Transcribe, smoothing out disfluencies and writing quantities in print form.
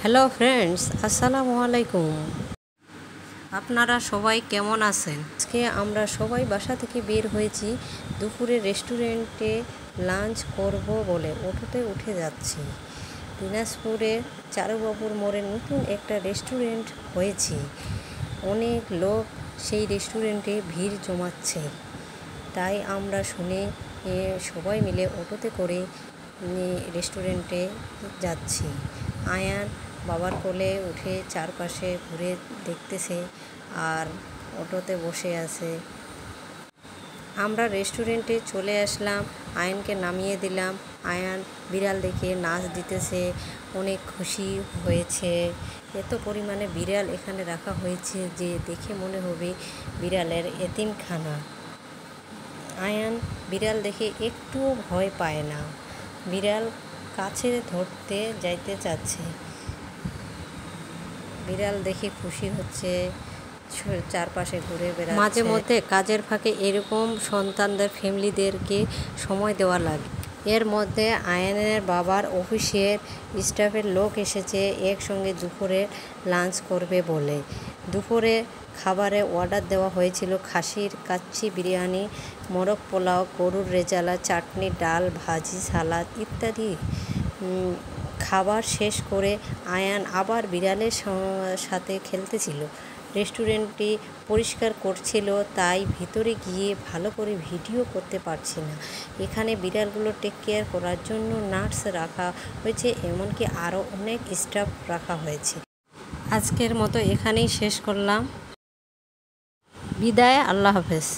Hello friends, আসসালামু আলাইকুম। আপনারা সবাই কেমন আছেন? আজকে আমরা সবাই বাসা থেকে বের হয়েছি দুপুরে রেস্টুরেন্টে লাঞ্চ করব বলে অটোতে উঠে যাচ্ছি। দিনাজপুরের চারুবাবুর মোড়ে নতুন একটা রেস্টুরেন্ট হয়েছে। অনেক লোক সেই রেস্টুরেন্টে ভিড় জমাচ্ছে, তাই আমরা শুনে সবাই মিলে অটোতে করে রেস্টুরেন্টে যাচ্ছি। আয়ান বাবার কোলে উঠে চারপাশে ঘুরে দেখতেছে আর অটোতে বসে আছে। আমরা রেস্টুরেন্টে চলে আসলাম, আয়ানকে নামিয়ে দিলাম। আয়ান বিড়াল দেখে নাচ দিতেছে, অনেক খুশি হয়েছে। এত পরিমাণে বিড়াল এখানে রাখা হয়েছে যে দেখে মনে হবে বিড়ালের এতিমখানা। আয়ান বিড়াল দেখে একটুও ভয় পায় না, বিড়াল কাছে ধরতে যাইতে চাচ্ছে। বিড়াল দেখে খুশি হচ্ছে, চারপাশে ঘুরে বেড়াচ্ছে। মাঝে মধ্যে কাজের ফাঁকে এরকম সন্তানদের ফ্যামিলিদেরকে সময় দেওয়া লাগে। এর মধ্যে আয়ানের বাবার অফিসের স্টাফের লোক এসেছে একসঙ্গে দুপুরে লাঞ্চ করবে বলে। দুপুরে খাবারে অর্ডার দেওয়া হয়েছিল খাসির কাচ্চি বিরিয়ানি, মোরগ পোলাও, গরুর রেজালা, চাটনি, ডাল, ভাজি, সালাদ ইত্যাদি। খাবার শেষ করে আয়ান আবার বিড়ালের সাথে খেলতেছিল। রেস্টুরেন্টটি পরিষ্কার করছিল, তাই ভিতরে গিয়ে ভালো করে ভিডিও করতে পারছি না। এখানে বিড়ালগুলো টেক কেয়ার করার জন্য নার্স রাখা হয়েছে, এমনকি আরও অনেক স্টাফ রাখা হয়েছে। আজকের মতো এখানেই শেষ করলাম। বিদায়, আল্লাহ হাফেজ।